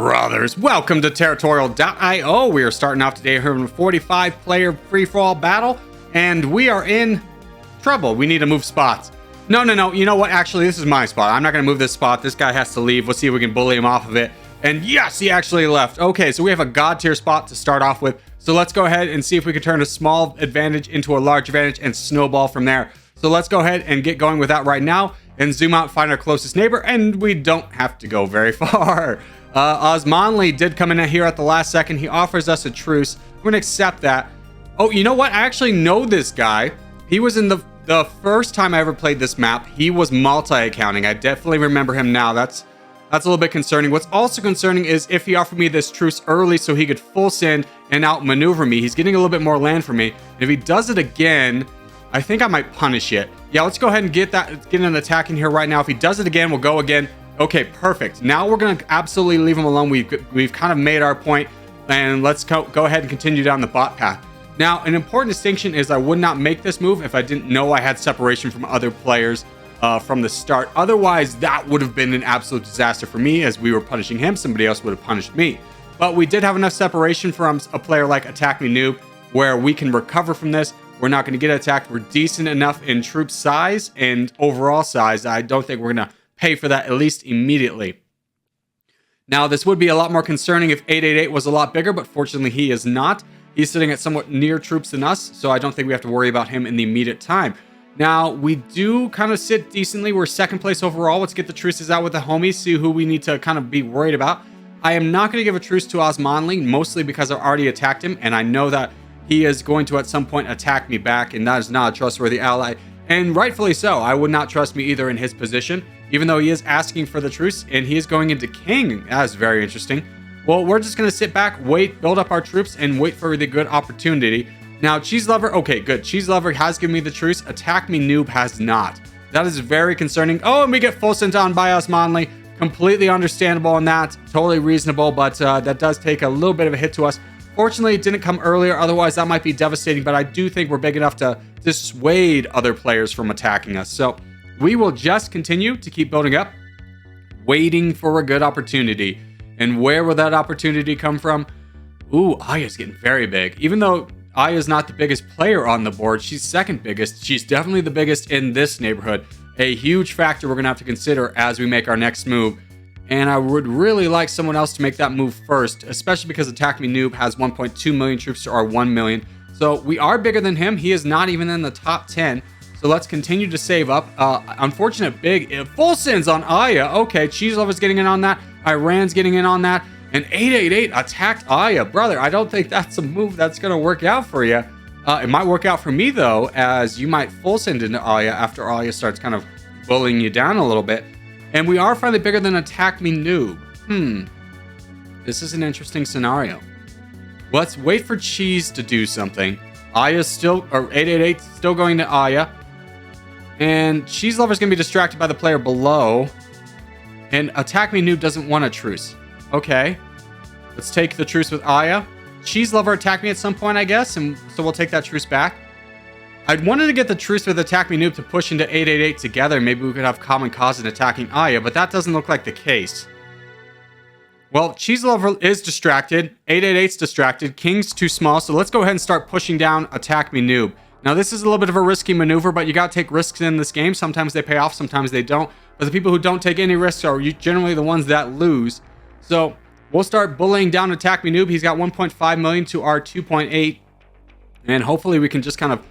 Brothers, welcome to Territorial IO. We are starting off today here in a 45 player free-for-all battle, and we are in trouble. We need to move spots. No. You know what? Actually, this is my spot. I'm not going to move this spot. This guy has to leave. We'll see if we can bully him off of it. And yes, he actually left. Okay, so we have a god tier spot to start off with. So let's go ahead and see if we can turn a small advantage into a large advantage and snowball from there. So let's go ahead and get going with that right now and zoom out, find our closest neighbor, and we don't have to go very far. Osmanli did come in here at the last second. He offers us a truce. I'm going to accept that. Oh, you know what? I actually know this guy. He was in the first time I ever played this map. He was multi-accounting. I definitely remember him now. That's a little bit concerning. What's also concerning is if he offered me this truce early so he could full send and outmaneuver me. He's getting a little bit more land for me. And if he does it again, I think I might punish it. Yeah, let's go ahead and get an attack in here right now. If he does it again, we'll go again. Okay, perfect. Now we're going to absolutely leave him alone. We've kind of made our point, and let's go ahead and continue down the bot path. Now, an important distinction is I would not make this move if I didn't know I had separation from other players from the start. Otherwise, that would have been an absolute disaster for me. As we were punishing him, somebody else would have punished me. But we did have enough separation from a player like Attack Me Noob where we can recover from this. We're not going to get attacked. We're decent enough in troop size and overall size. I don't think we're going to pay for that, at least immediately. Now, this would be a lot more concerning if 888 was a lot bigger, but fortunately he is not. He's sitting at somewhat near troops than us, so I don't think we have to worry about him in the immediate time. Now, we do kind of sit decently. We're second place overall. Let's get the truces out with the homies, see who we need to kind of be worried about. I am not going to give a truce to Osmanli, mostly because I've already attacked him, and I know that he is going to at some point attack me back, and that is not a trustworthy ally. And rightfully so. I would not trust me either in his position, even though he is asking for the truce, and he is going into king. That is very interesting. Well, we're just going to sit back, wait, build up our troops, and wait for the good opportunity. Now, Cheese Lover, okay, good. Cheese Lover has given me the truce. Attack Me Noob has not. That is very concerning. Oh, and we get full sent on by Osmanli. Completely understandable on that. Totally reasonable, but that does take a little bit of a hit to us. Fortunately, it didn't come earlier. Otherwise, that might be devastating, but I do think we're big enough to dissuade other players from attacking us. So we will just continue to keep building up, waiting for a good opportunity. And where will that opportunity come from? Ooh, Aya's getting very big. Even though Aya's not the biggest player on the board, she's second biggest. She's definitely the biggest in this neighborhood. A huge factor we're going to have to consider as we make our next move. And I would really like someone else to make that move first, especially because Attack Me Noob has 1.2 million troops to our 1 million. So we are bigger than him. He is not even in the top 10. So let's continue to save up. Unfortunate big full sins on Aya. Okay, Cheese Lover's getting in on that. Iran's getting in on that. And 888 attacked Aya. Brother, I don't think that's a move that's going to work out for you. It might work out for me, though, as you might full send into Aya after Aya starts kind of bullying you down a little bit. And we are finally bigger than Attack Me Noob. This is an interesting scenario. Let's wait for Cheese to do something. Aya's still, or 888 still going to Aya. And Cheese Lover's going to be distracted by the player below. And Attack Me Noob doesn't want a truce. Okay. Let's take the truce with Aya. Cheese Lover attacked me at some point, I guess. And so we'll take that truce back. I'd wanted to get the truce with Attack Me Noob to push into 888 together. Maybe we could have common cause in attacking Aya, but that doesn't look like the case. Well, Cheese Lover is distracted. 888's distracted. King's too small, so let's go ahead and start pushing down Attack Me Noob. Now, this is a little bit of a risky maneuver, but you got to take risks in this game. Sometimes they pay off, sometimes they don't. But the people who don't take any risks are generally the ones that lose. So we'll start bullying down Attack Me Noob. He's got 1.5 million to our 2.8. And hopefully we can just kind of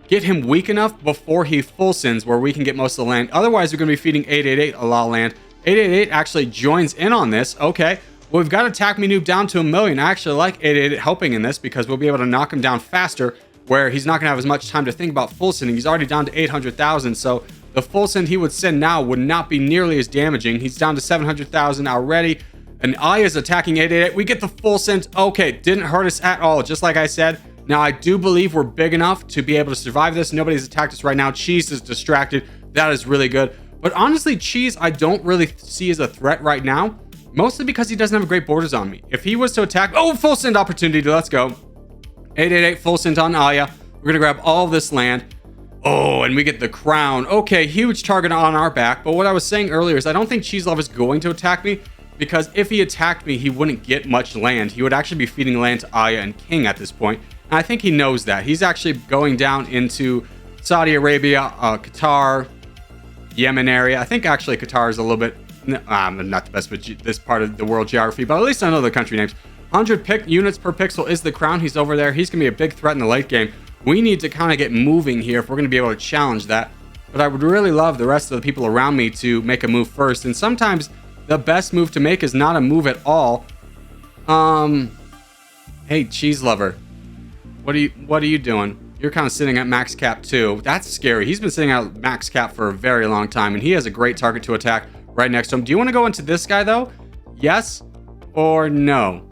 get him weak enough before he full sends where we can get most of the land. Otherwise, we're going to be feeding 888 a lot of land. 888 actually joins in on this. Okay, well, we've got Attack Me Noob down to 1 million. I actually like 888 helping in this because we'll be able to knock him down faster where he's not going to have as much time to think about full sending. He's already down to 800,000, so the full send he would send now would not be nearly as damaging. He's down to 700,000 already. And Aya's attacking 888. We get the full send. Okay, didn't hurt us at all, just like I said. Now, I do believe we're big enough to be able to survive this. Nobody's attacked us right now. Cheese is distracted. That is really good. But honestly, Cheese, I don't really see as a threat right now. Mostly because he doesn't have great borders on me. If he was to attack... Oh, full send opportunity. Let's go. 888 full send on Aya. We're going to grab all of this land. Oh, and we get the crown. Okay, huge target on our back. But what I was saying earlier is I don't think Cheese Lover is going to attack me. because if he attacked me, he wouldn't get much land. He would actually be feeding land to Aya and King at this point. And I think he knows that. He's actually going down into Saudi Arabia, Qatar, Yemen area. I think actually Qatar is a little bit, not the best with this part of the world geography, but at least I know the country names. 100 units per pixel is the crown. He's over there. He's going to be a big threat in the late game. We need to kind of get moving here if we're going to be able to challenge that. But I would really love the rest of the people around me to make a move first. And sometimes the best move to make is not a move at all. Hey, cheese lover. What are you doing? You're kind of sitting at max cap too. That's scary. He's been sitting at max cap for a very long time, and he has a great target to attack right next to him. Do you want to go into this guy though? Yes or no?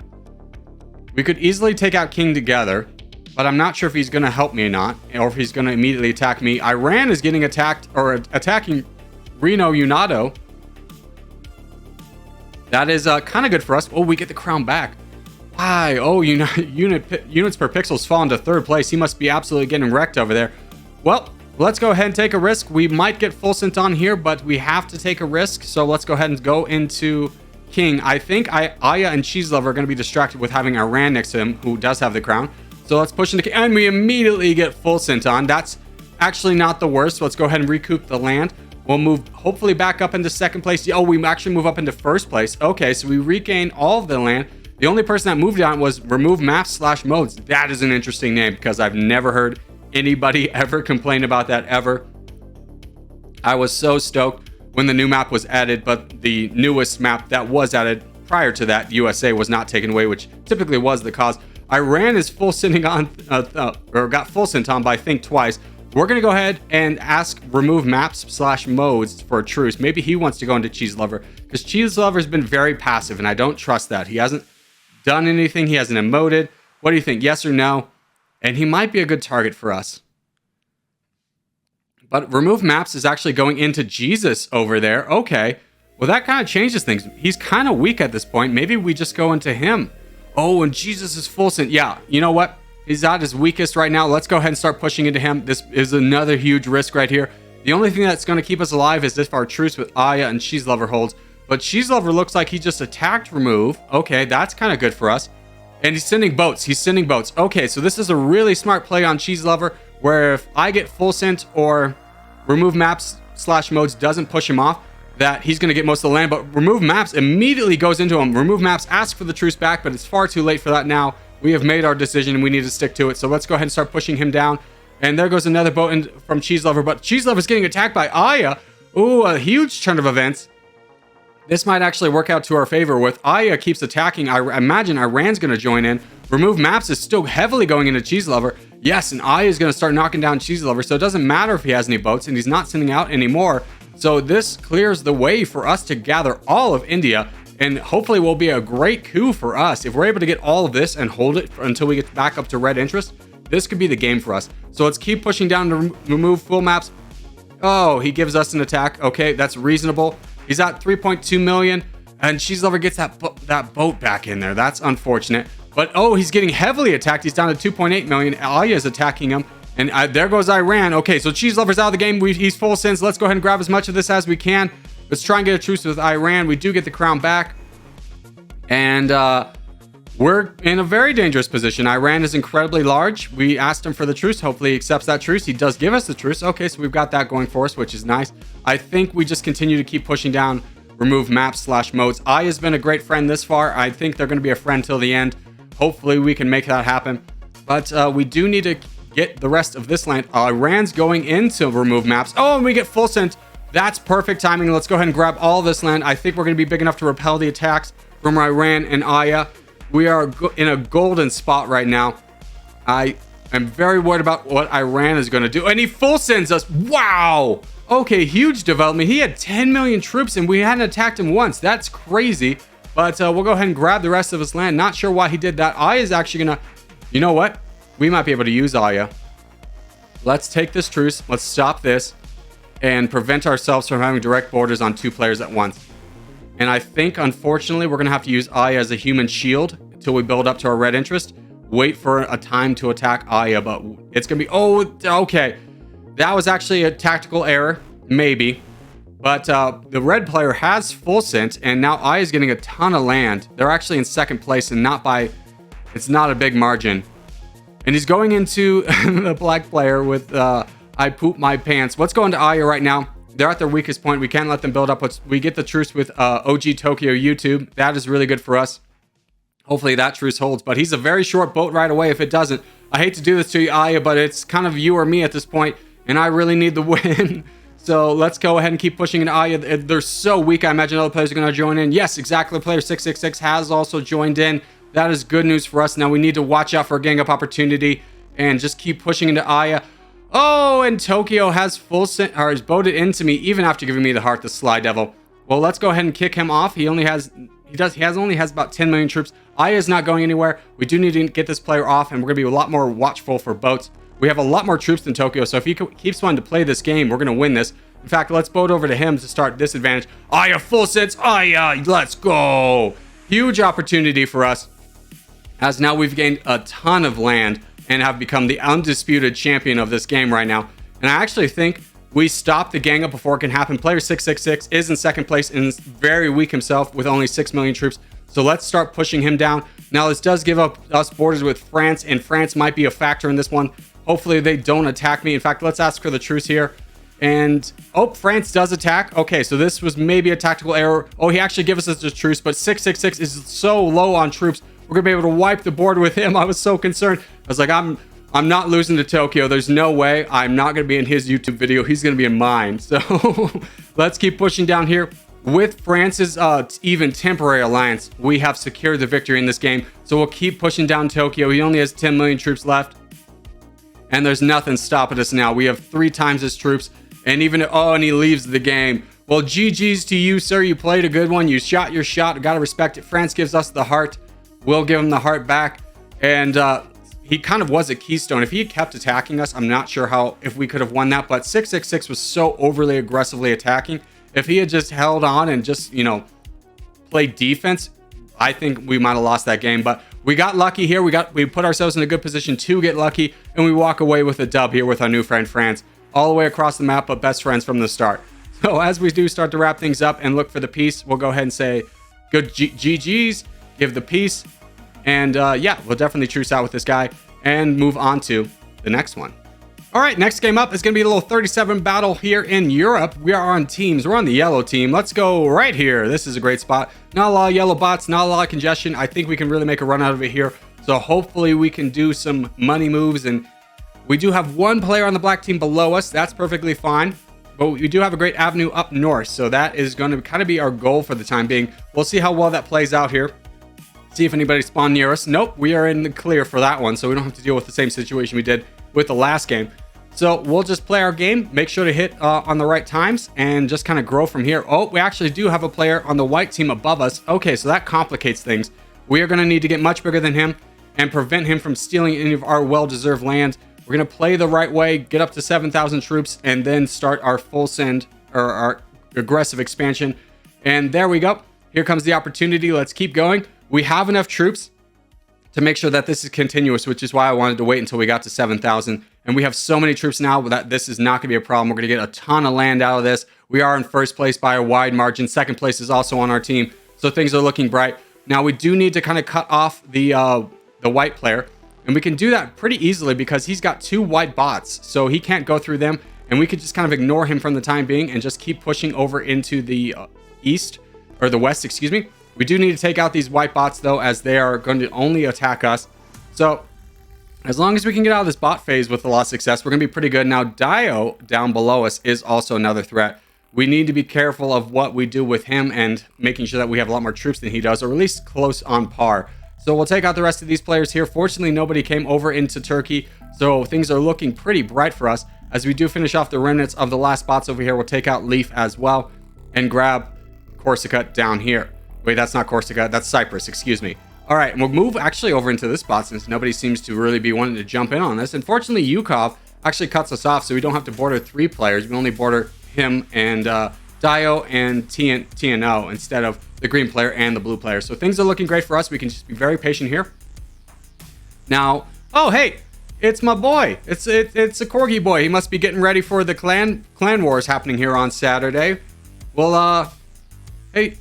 We could easily take out King together, but I'm not sure if he's going to help me or not, or if he's going to immediately attack me. Iran is getting attacked, or attacking Reno Unido. That is kind of good for us. Oh, we get the crown back. Why? Oh, units per pixel's fallen to third place. He must be absolutely getting wrecked over there. Well, let's go ahead and take a risk. We might get full sent on here, but we have to take a risk. So let's go ahead and go into King. I think Aya and Cheese Lover are going to be distracted with having Iran next to him, who does have the crown. So let's push into King, and we immediately get full sent on. That's actually not the worst. So let's go ahead and recoup the land. We'll move hopefully back up into second place. Oh, we actually move up into first place. Okay, so we regain all of the land. The only person that moved on was remove maps/modes. That is an interesting name because I've never heard anybody ever complain about that ever. I was so stoked when the new map was added, but the newest map that was added prior to that, USA, was not taken away, which typically was the cause. Iran is full sending on, or got full sent on by Think Twice. We're going to go ahead and ask remove maps/modes for a truce. Maybe he wants to go into Cheese Lover, because Cheese Lover has been very passive, and I don't trust that. He hasn't done anything. He hasn't emoted. What do you think? Yes or no? And he might be a good target for us. But remove maps is actually going into Jesus over there. Okay. Well, that kind of changes things. He's kind of weak at this point. Maybe we just go into him. Oh, and Jesus is full sent. Yeah, you know what? He's at his weakest right now. Let's go ahead and start pushing into him. This is another huge risk right here. The only thing that's going to keep us alive is if our truce with Aya and Cheese Lover holds. But Cheese Lover looks like he just attacked remove. Okay, that's kind of good for us. And he's sending boats. Okay, so this is a really smart play on Cheese Lover, where if I get full sent or remove maps/modes doesn't push him off, that he's going to get most of the land. But remove maps immediately goes into him. Remove maps asks for the truce back, but it's far too late for that now. We have made our decision and we need to stick to it. So let's go ahead and start pushing him down. And there goes another boat in from Cheese Lover, but Cheese Lover is getting attacked by Aya. Ooh, a huge turn of events. This might actually work out to our favor. With Aya keeps attacking, I imagine Iran's going to join in. Remove maps is still heavily going into Cheese Lover. Yes, and Aya is going to start knocking down Cheese Lover, so it doesn't matter if he has any boats, and he's not sending out anymore. So this clears the way for us to gather all of India, and hopefully will be a great coup for us. If we're able to get all of this and hold it until we get back up to red interest, this could be the game for us. So let's keep pushing down to remove full maps. Oh, he gives us an attack. Okay, that's reasonable. He's at 3.2 million, and Cheese Lover gets that boat back in there. That's unfortunate. But, oh, he's getting heavily attacked. He's down to 2.8 million. Aya is attacking him, and there goes Iran. Okay, so Cheese Lover's out of the game. He's full sends. Let's go ahead and grab as much of this as we can. Let's try and get a truce with Iran. We do get the crown back, and we're in a very dangerous position. Iran is incredibly large. We asked him for the truce. Hopefully he accepts that truce. He does give us the truce. Okay, so we've got that going for us, which is nice. I think we just continue to keep pushing down, remove maps/modes. Aya's been a great friend this far. I think they're going to be a friend till the end. Hopefully we can make that happen. But we do need to get the rest of this land. Iran's going into remove maps. Oh, and we get full sent. That's perfect timing. Let's go ahead and grab all this land. I think we're going to be big enough to repel the attacks from Iran and Aya. We are in a golden spot right now. I am very worried about what Iran is going to do. And he full sends us. Wow. Okay, huge development. He had 10 million troops and we hadn't attacked him once. That's crazy. But we'll go ahead and grab the rest of his land. Not sure why he did that. Aya is actually going to... You know what? We might be able to use Aya. Let's take this truce. Let's stop this and prevent ourselves from having direct borders on two players at once. And I think, unfortunately, we're going to have to use Aya as a human shield until we build up to our red interest. Wait for a time to attack Aya, but it's going to be... Oh, okay. That was actually a tactical error. Maybe. But the red player has full scent, and now I is getting a ton of land. They're actually in second place, and it's not a big margin. And he's going into the black player with I poop my pants. Let's go into Aya right now. They're at their weakest point. We can't let them build up. We get the truce with OG Tokyo YouTube. That is really good for us. Hopefully that truce holds, but he's a very short boat right away if it doesn't. I hate to do this to you, Aya, but it's kind of you or me at this point, and I really need the win. So let's go ahead and keep pushing into Aya. They're so weak, I imagine other players are going to join in. Yes, exactly. Player 666 has also joined in. That is good news for us. Now we need to watch out for a gang up opportunity and just keep pushing into Aya. Oh, and Tokyo has has boated into me even after giving me the heart, the Sly Devil. Well, let's go ahead and kick him off. He only has about 10 million troops. Aya is not going anywhere. We do need to get this player off, and we're going to be a lot more watchful for boats. We have a lot more troops than Tokyo, so if he keeps wanting to play this game, we're going to win this. In fact, let's boat over to him to start this advantage. Aya, full sets. Aya, let's go. Huge opportunity for us, as now we've gained a ton of land and have become the undisputed champion of this game right now. And I actually think we stopped the gang up before it can happen. Player 666 is in second place and is very weak himself with only 6 million troops. So let's start pushing him down. Now, this does give up us borders with France, and France might be a factor in this one. Hopefully they don't attack me. In fact, let's ask for the truce here. And, oh, France does attack. Okay, so this was maybe a tactical error. Oh, he actually gives us a truce, but 666 is so low on troops. We're going to be able to wipe the board with him. I was so concerned. I was like, I'm not losing to Tokyo. There's no way. I'm not going to be in his YouTube video. He's going to be in mine. So let's keep pushing down here. With France's even temporary alliance, we have secured the victory in this game. So we'll keep pushing down Tokyo. He only has 10 million troops left. And there's nothing stopping us now. We have 3 times his troops. And even, oh, and he leaves the game. Well, GG's to you, sir. You played a good one. You shot your shot. Got to respect it. France gives us the heart. We'll give him the heart back. And he kind of was a keystone. If he had kept attacking us, I'm not sure if we could have won that. But 666 was so overly aggressively attacking. If he had just held on and just, played defense, I think we might have lost that game. But we got lucky here. We put ourselves in a good position to get lucky. And we walk away with a dub here with our new friend France. All the way across the map, but best friends from the start. So as we do start to wrap things up and look for the peace, we'll go ahead and say good GG's, give the peace. And yeah, we'll definitely truce out with this guy and move on to the next one. All right, next game up is going to be a little 37 battle here in Europe. We are on teams. We're on the yellow team. Let's go right here. This is a great spot. Not a lot of yellow bots, not a lot of congestion. I think we can really make a run out of it here. So hopefully we can do some money moves. And we do have one player on the black team below us. That's perfectly fine. But we do have a great avenue up north. So that is going to kind of be our goal for the time being. We'll see how well that plays out here. See if anybody spawned near us. Nope, we are in the clear for that one. So we don't have to deal with the same situation we did with the last game. So we'll just play our game, make sure to hit on the right times, and just kind of grow from here. Oh, we actually do have a player on the white team above us. Okay, so that complicates things. We are going to need to get much bigger than him and prevent him from stealing any of our well-deserved land. We're going to play the right way, get up to 7,000 troops, and then start our full send, or our aggressive expansion. And there we go. Here comes the opportunity. Let's keep going. We have enough troops to make sure that this is continuous, which is why I wanted to wait until we got to 7,000. And we have so many troops now that this is not going to be a problem. We're going to get a ton of land out of this. We are in first place by a wide margin. Second place is also on our team. So things are looking bright. Now we do need to kind of cut off the white player. And we can do that pretty easily because he's got 2 white bots. So he can't go through them. And we could just kind of ignore him from the time being and just keep pushing over into the east, or the west, excuse me. We do need to take out these white bots though, as they are going to only attack us. So as long as we can get out of this bot phase with a lot of success, we're going to be pretty good. Now, Dio down below us is also another threat. We need to be careful of what we do with him and making sure that we have a lot more troops than he does, or at least close on par. So we'll take out the rest of these players here. Fortunately, nobody came over into Turkey, so things are looking pretty bright for us. As we do finish off the remnants of the last bots over here, we'll take out Leaf as well and grab Corsica down here. Wait, that's not Corsica. That's Cyprus. Excuse me. All right, and we'll move actually over into this spot since nobody seems to really be wanting to jump in on this. Unfortunately, Yukov actually cuts us off, so we don't have to border 3 players. We only border him and Dio and TNO instead of the green player and the blue player. So things are looking great for us. We can just be very patient here. Now, oh, hey, it's my boy. It's a Corgi boy. He must be getting ready for the clan wars happening here on Saturday. Well, hey,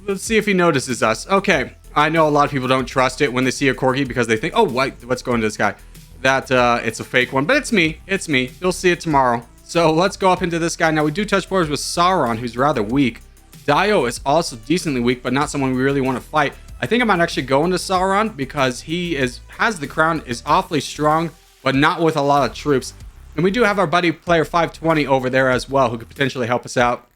let's see if he notices us. Okay, I know a lot of people don't trust it when they see a corgi because they think, oh, what's going to this guy? That it's a fake one, but it's me. It's me. You'll see it tomorrow. So let's go up into this guy. Now, we do touch borders with Sauron, who's rather weak. Dio is also decently weak, but not someone we really want to fight. I think I might actually go into Sauron because he has the crown, is awfully strong, but not with a lot of troops. And we do have our buddy player 520 over there as well, who could potentially help us out.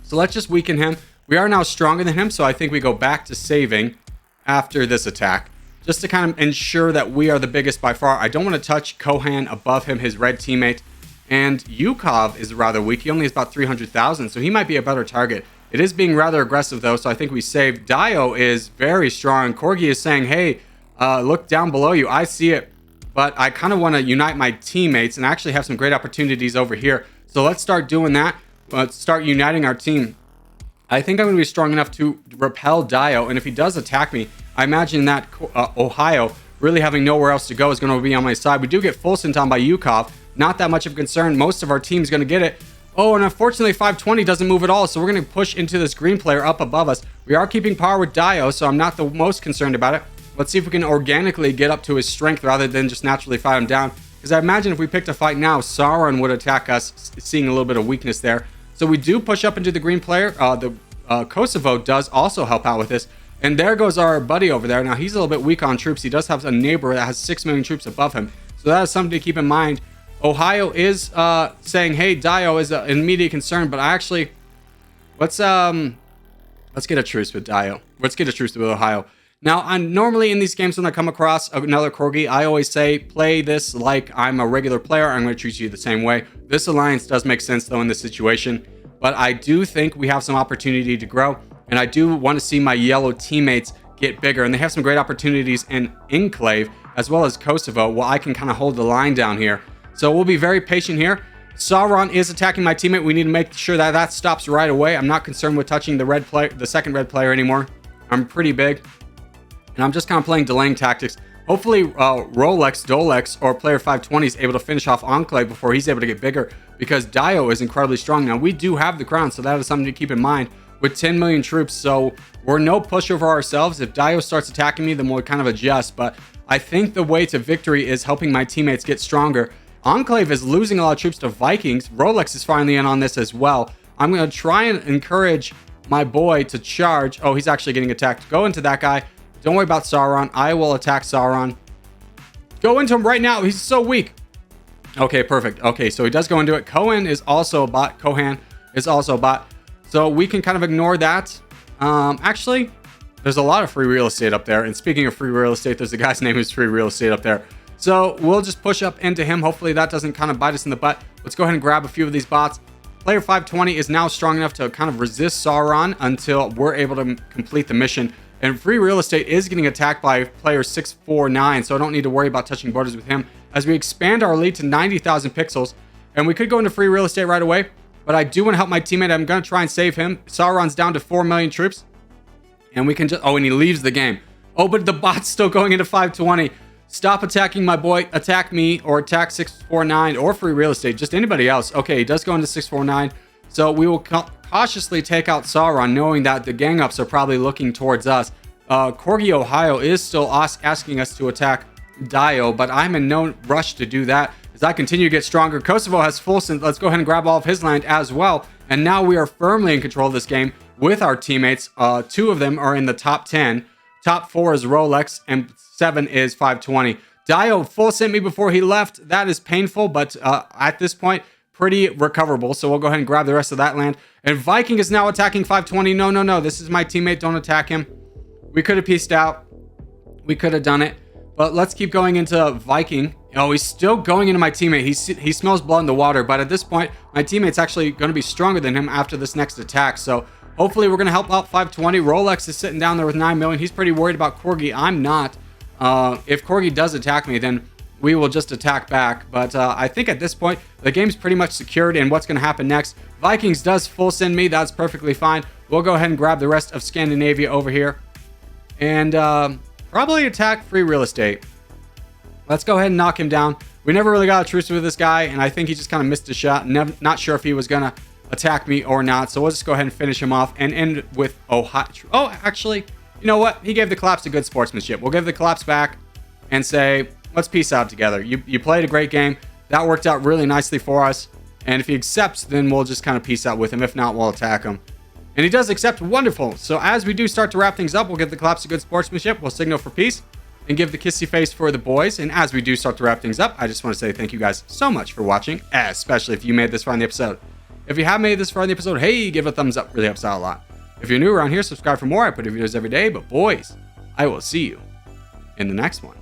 So let's just weaken him. We are now stronger than him, so I think we go back to saving after this attack, just to kind of ensure that we are the biggest by far. I don't want to touch Kohan above him, his red teammate. And Yukov is rather weak. He only has about 300,000, so he might be a better target. It is being rather aggressive, though, so I think we save. Dio is very strong. Corgi is saying, hey, look down below you. I see it, but I kind of want to unite my teammates and actually have some great opportunities over here. So let's start doing that. Let's start uniting our team. I think I'm going to be strong enough to repel Dio, and if he does attack me, I imagine that Ohio, really having nowhere else to go, is going to be on my side. We do get full sent on by Yukov. Not that much of a concern. Most of our team's going to get it. Oh, and unfortunately, 520 doesn't move at all, so we're going to push into this green player up above us. We are keeping power with Dio, so I'm not the most concerned about it. Let's see if we can organically get up to his strength rather than just naturally fight him down. Because I imagine if we picked a fight now, Sauron would attack us, seeing a little bit of weakness there. So we do push up into the green player. Kosovo does also help out with this. And there goes our buddy over there. Now, he's a little bit weak on troops. He does have a neighbor that has 6 million troops above him. So that is something to keep in mind. Ohio is saying, hey, Dio is an immediate concern, but I actually, let's get a truce with Dio. Let's get a truce with Ohio. Now, I'm normally in these games when I come across another corgi, I always say, play this like I'm a regular player. I'm going to treat you the same way. This alliance does make sense, though, in this situation, but I do think we have some opportunity to grow, and I do want to see my yellow teammates get bigger, and they have some great opportunities in Enclave, as well as Kosovo, where I can kind of hold the line down here. So we'll be very patient here. Sauron is attacking my teammate. We need to make sure that that stops right away. I'm not concerned with touching the red player, the second red player anymore. I'm pretty big, and I'm just kind of playing delaying tactics. Hopefully, Dolex, or player 520 is able to finish off Enclave before he's able to get bigger, because Dio is incredibly strong. Now, we do have the crown, so that is something to keep in mind with 10 million troops. So we're no pushover ourselves. If Dio starts attacking me, then we'll kind of adjust. But I think the way to victory is helping my teammates get stronger. Enclave is losing a lot of troops to Vikings. Rolex is finally in on this as well. I'm going to try and encourage my boy to charge. Oh, he's actually getting attacked. Go into that guy. Don't worry about Sauron. I will attack Sauron. Go into him right now. He's so weak. Okay, perfect. Okay, so he does go into it. Kohan is also a bot. So we can kind of ignore that. Actually, there's a lot of free real estate up there. And speaking of free real estate, there's a guy's name who's free real estate up there. So we'll just push up into him. Hopefully that doesn't kind of bite us in the butt. Let's go ahead and grab a few of these bots. Player 520 is now strong enough to kind of resist Sauron until we're able to complete the mission. And free real estate is getting attacked by player 649, so I don't need to worry about touching borders with him as we expand our lead to 90,000 pixels. And we could go into free real estate right away, but I do want to help my teammate. I'm going to try and save him. Sauron's down to 4 million troops, and we can just... Oh, and he leaves the game. Oh, but the bot's still going into 520. Stop attacking my boy. Attack me, or attack 649, or free real estate. Just anybody else. Okay, he does go into 649. So we will cautiously take out Sauron, knowing that the gang ups are probably looking towards us. Corgi Ohio is still asking us to attack Dio, but I'm in no rush to do that as I continue to get stronger. Kosovo has full synth. Let's go ahead and grab all of his land as well. And now we are firmly in control of this game with our teammates. 2 of them are in the top 10. Top 4 is Rolex, and 7 is 520. Dio full sent me before he left. That is painful, but at this point, pretty recoverable. So we'll go ahead and grab the rest of that land. And Viking is now attacking 520. No. This is my teammate. Don't attack him. We could have pieced out. We could have done it. But let's keep going into Viking. Oh, he's still going into my teammate. He smells blood in the water. But at this point, my teammate's actually going to be stronger than him after this next attack. So hopefully we're going to help out 520. Rolex is sitting down there with 9 million. He's pretty worried about Corgi. I'm not. If Corgi does attack me, then we will just attack back. But I think at this point, the game's pretty much secured in what's going to happen next. Vikings does full send me. That's perfectly fine. We'll go ahead and grab the rest of Scandinavia over here. And probably attack free real estate. Let's go ahead and knock him down. We never really got a truce with this guy, and I think he just kind of missed a shot. Not sure if he was going to attack me or not. So we'll just go ahead and finish him off and end with Ohio. Oh, actually, you know what? He gave the collapse a good sportsmanship. We'll give the collapse back and say, let's peace out together. You played a great game. That worked out really nicely for us. And if he accepts, then we'll just kind of peace out with him. If not, we'll attack him. And he does accept. Wonderful. So as we do start to wrap things up, we'll give the collapse a good sportsmanship. We'll signal for peace and give the kissy face for the boys. And as we do start to wrap things up, I just want to say thank you guys so much for watching, especially if you made this far in the episode. If you have made this far in the episode, hey, give a thumbs up. Really helps out a lot. If you're new around here, subscribe for more. I put videos every day. But boys, I will see you in the next one.